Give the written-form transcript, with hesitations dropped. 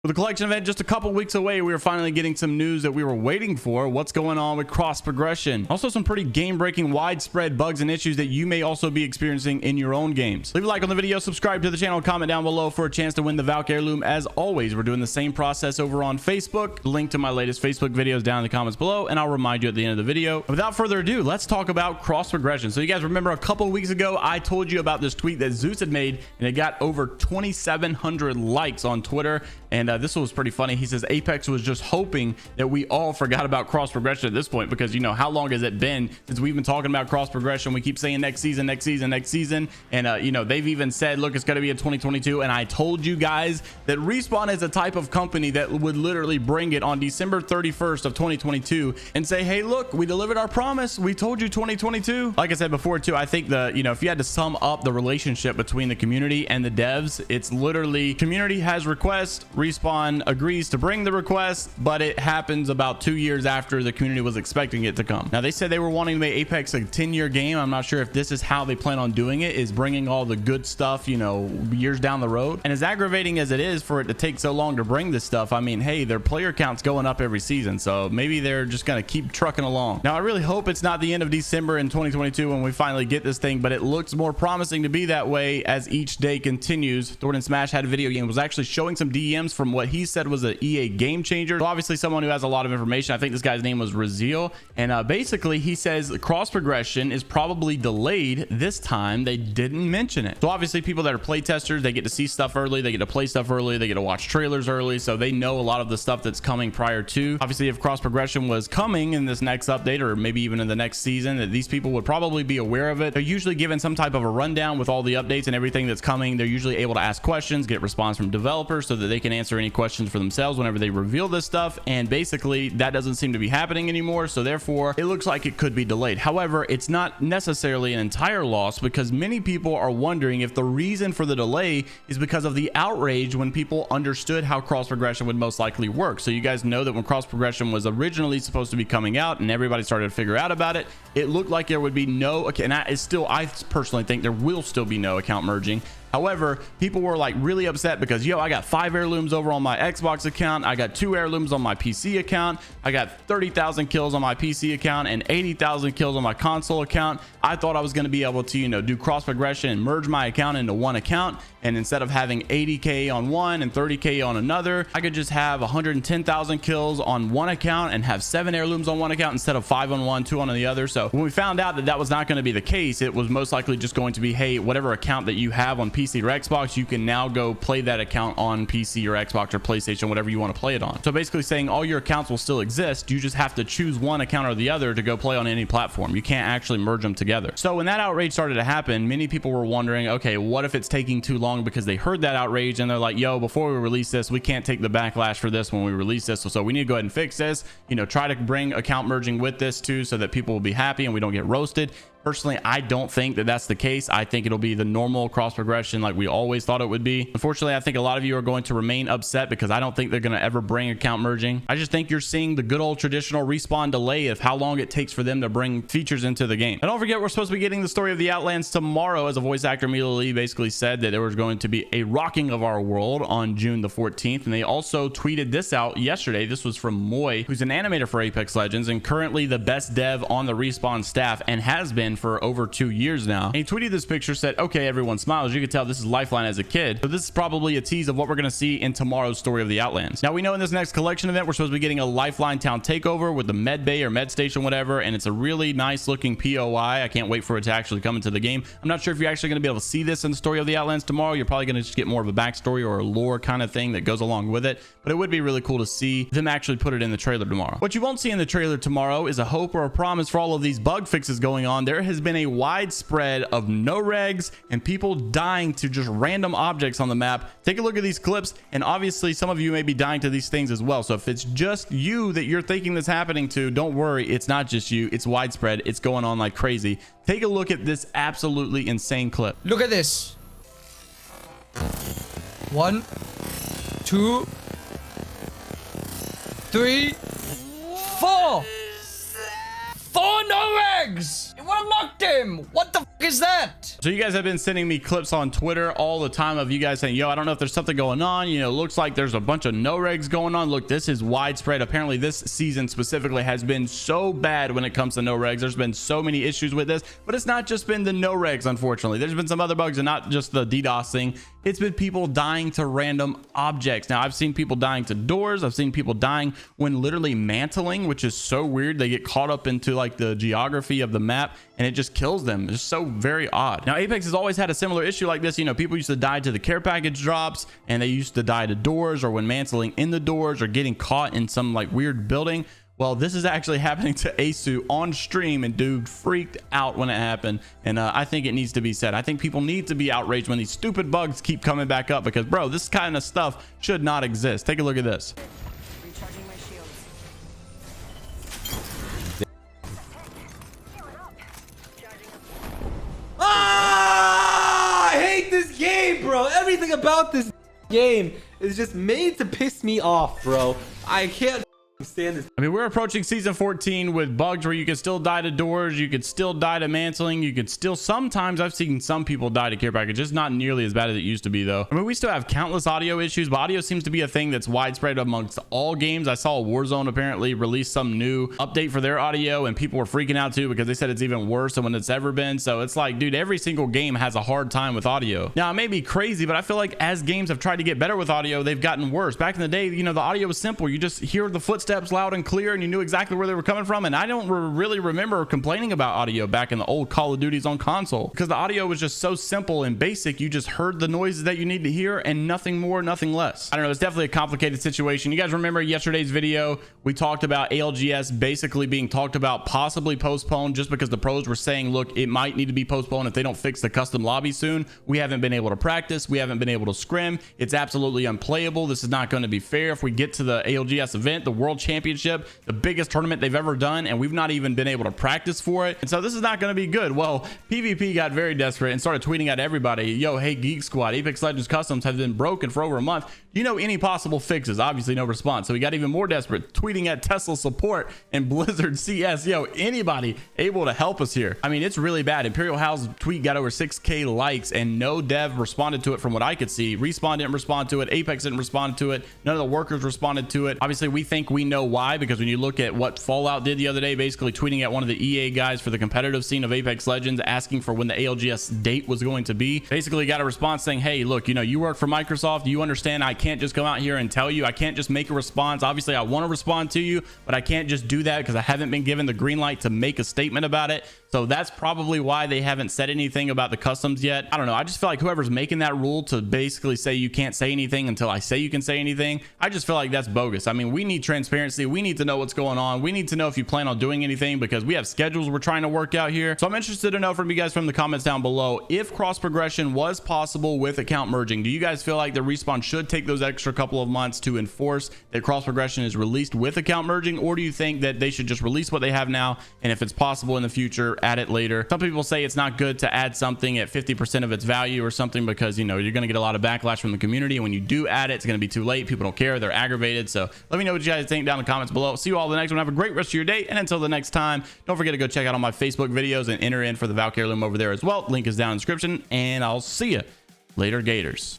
With the collection event just a couple weeks away, we are finally getting some news that we were waiting for. What's going on with cross progression? Also some pretty game-breaking widespread bugs and issues that you may also be experiencing in your own games. Leave a like on the video, subscribe to the channel, comment down below for a chance to win the Valk heirloom. As always, we're doing the same process over on Facebook. Link to my latest Facebook videos down in the comments below, and I'll remind you at the end of the video. Without further ado, let's talk about cross progression. So you guys remember a couple weeks ago, I told you about this tweet that Zeus had made, and it got over 2,700 likes on Twitter. And this was pretty funny. He says Apex was just hoping that we all forgot about cross progression at this point, because you know how long has it been since we've been talking about cross progression? We keep saying next season, next season, next season, and you know, they've even said, look, it's going to be in 2022. And I told you guys that Respawn is a type of company that would literally bring it on December 31st of 2022 and say, hey, look, we delivered our promise. We told you 2022. Like I said before too, I think if you had to sum up the relationship between the community and the devs, it's literally community has requests, Respawn agrees to bring the request, but it happens about 2 years after the community was expecting it to come. Now, they said they were wanting to make Apex a 10-year game. I'm not sure if this is how they plan on doing it, is bringing all the good stuff, you know, years down the road. And as aggravating as it is for it to take so long to bring this stuff, I mean, hey, their player count's going up every season, so maybe they're just going to keep trucking along. Now, I really hope it's not the end of December in 2022 when we finally get this thing, but it looks more promising to be that way as each day continues. Thordan Smash had a video game, was actually showing some DMs from what he said was an EA game changer. So obviously someone who has a lot of information. I think this guy's name was Raziel, and basically he says cross progression is probably delayed this time. They didn't mention it. So obviously people that are playtesters, they get to see stuff early, they get to play stuff early, they get to watch trailers early, so they know a lot of the stuff that's coming prior to. Obviously, if cross progression was coming in this next update, or maybe even in the next season, that these people would probably be aware of it. They're usually given some type of a rundown with all the updates and everything that's coming. They're usually able to ask questions, get response from developers so that they can answer any questions for themselves whenever they reveal this stuff. And basically that doesn't seem to be happening anymore, so therefore it looks like it could be delayed. However, it's not necessarily an entire loss, because many people are wondering if the reason for the delay is because of the outrage when people understood how cross progression would most likely work. So you guys know that when cross progression was originally supposed to be coming out and everybody started to figure out about it, it looked like there would be no, and I personally think there will still be no account merging. However, people were like really upset because, yo, I got 5 heirlooms over on my Xbox account. I got 2 heirlooms on my PC account. I got 30,000 kills on my PC account and 80,000 kills on my console account. I thought I was going to be able to, you know, do cross progression and merge my account into one account. And instead of having 80K on one and 30K on another, I could just have 110,000 kills on one account and have 7 heirlooms on one account instead of 5 on one, 2 on the other. So when we found out that that was not going to be the case, it was most likely just going to be, hey, whatever account that you have on PC or Xbox, you can now go play that account on PC or Xbox or PlayStation, whatever you want to play it on. So basically saying all your accounts will still exist. You just have to choose one account or the other to go play on any platform. You can't actually merge them together. So when that outrage started to happen, many people were wondering, okay, what if it's taking too long, because they heard that outrage and they're like, yo, before we release this, we can't take the backlash for this when we release this. So we need to go ahead and fix this, you know, try to bring account merging with this too, so that people will be happy and we don't get roasted. Personally, I don't think that that's the case. I think it'll be the normal cross progression like we always thought it would be. Unfortunately, I think a lot of you are going to remain upset because I don't think they're going to ever bring account merging. I just think you're seeing the good old traditional Respawn delay of how long it takes for them to bring features into the game. And don't forget, we're supposed to be getting the Story of the Outlands tomorrow, as a voice actor immediately basically said that there was going to be a rocking of our world on June the 14th. And they also tweeted this out yesterday. This was from Moy, who's an animator for Apex Legends and currently the best dev on the Respawn staff and has been for over 2 years now. And he tweeted this picture, said, okay, everyone smiles. You can tell this is Lifeline as a kid. So this is probably a tease of what we're going to see in tomorrow's Story of the Outlands. Now, we know in this next collection event, we're supposed to be getting a Lifeline town takeover with the med bay or med station, whatever. And it's a really nice looking POI. I can't wait for it to actually come into the game. I'm not sure if you're actually going to be able to see this in the Story of the Outlands tomorrow. You're probably going to just get more of a backstory or a lore kind of thing that goes along with it. But it would be really cool to see them actually put it in the trailer tomorrow. What you won't see in the trailer tomorrow is a hope or a promise for all of these bug fixes going on. There has been a widespread of no regs and people dying to just random objects on the map. Take a look at these clips, and obviously some of you may be dying to these things as well. So if it's just you that you're thinking this happening to, don't worry, it's not just you. It's widespread. It's going on like crazy. Take a look at this absolutely insane clip. Look at this. 1, 2, 3, 4. 4 no regs. It would have knocked him. What the is that? So you guys have been sending me clips on Twitter all the time of you guys saying, yo, I don't know if there's something going on. You know, looks like there's a bunch of no regs going on. Look, this is widespread. Apparently this season specifically has been so bad when it comes to no regs. There's been so many issues with this, but it's not just been the no regs. Unfortunately, there's been some other bugs and not just the DDoS thing. It's been people dying to random objects. Now I've seen people dying to doors. I've seen people dying when literally mantling, which is so weird. They get caught up into like the geography of the map and it just kills them. It's so very odd. Now Apex has always had a similar issue like this. You know, people used to die to the care package drops, and they used to die to doors or when mantling in the doors or getting caught in some like weird building. Well, this is actually happening to Asu on stream, and dude freaked out when it happened. And I think it needs to be said. I think people need to be outraged when these stupid bugs keep coming back up, because bro, this kind of stuff should not exist. Take a look at this. Recharging my shields. Ah! I hate this game, bro. Everything about this game is just made to piss me off, bro. I can't stand this. I mean, we're approaching season 14 with bugs where you can still die to doors, you could still die to mantling, you could still, sometimes I've seen some people die to care package. It's not nearly as bad as it used to be though. I mean, we still have countless audio issues, but audio seems to be a thing that's widespread amongst all games. I saw Warzone apparently release some new update for their audio, and people were freaking out too because they said it's even worse than when it's ever been. So it's like, dude, every single game has a hard time with audio. Now it may be crazy, but I feel like as games have tried to get better with audio, they've gotten worse. Back in the day, you know, the audio was simple. You just hear the footsteps loud and clear and you knew exactly where they were coming from. And I don't really remember complaining about audio back in the old Call of Duties on console, because the audio was just so simple and basic. You just heard the noises that you need to hear and nothing more, nothing less. I don't know, it's definitely a complicated situation. You guys remember yesterday's video, we talked about ALGS basically being talked about possibly postponed, just because the pros were saying, look, it might need to be postponed if they don't fix the custom lobby soon. We haven't been able to practice, we haven't been able to scrim, it's absolutely unplayable. This is not going to be fair. If we get to the ALGS event, the World Championship, the biggest tournament they've ever done, and we've not even been able to practice for it, and so this is not going to be good. Well, PvP got very desperate and started tweeting at everybody, yo, hey Geek Squad, Apex Legends customs have been broken for over a month. Do you know any possible fixes? Obviously no response. So he got even more desperate, tweeting at Tesla support and Blizzard CS, yo, anybody able to help us here? I mean, it's really bad. Imperial Hal's tweet got over 6k likes and no dev responded to it from what I could see. Respawn didn't respond to it, Apex didn't respond to it, none of the workers responded to it. Obviously we think we know why, because when you look at what Fallout did the other day, basically tweeting at one of the EA guys for the competitive scene of Apex Legends, asking for when the ALGS date was going to be, basically got a response saying, hey, look, you know, you work for Microsoft, you understand I can't just come out here and tell you, I can't just make a response. Obviously I want to respond to you, but I can't just do that because I haven't been given the green light to make a statement about it. So that's probably why they haven't said anything about the customs yet. I don't know, I just feel like whoever's making that rule to basically say you can't say anything until I say you can say anything, I just feel like that's bogus. I mean, we need transparency, we need to know what's going on, we need to know if you plan on doing anything, because we have schedules we're trying to work out here. So I'm interested to know from you guys from the comments down below, if cross progression was possible with account merging, do you guys feel like the Respawn should take those extra couple of months to enforce that cross progression is released with account merging, or do you think that they should just release what they have now, and if it's possible in the future, add it later? Some people say it's not good to add something at 50% of its value or something, because you know you're going to get a lot of backlash from the community, and when you do add it, it's going to be too late. People don't care, they're aggravated. So let me know what you guys think down in the comments below. See you all in the next one. Have a great rest of your day, and until the next time, don't forget to go check out all my Facebook videos and enter in for the Valkyrie Loom over there as well. Link is down in the description, and I'll see you later, Gators.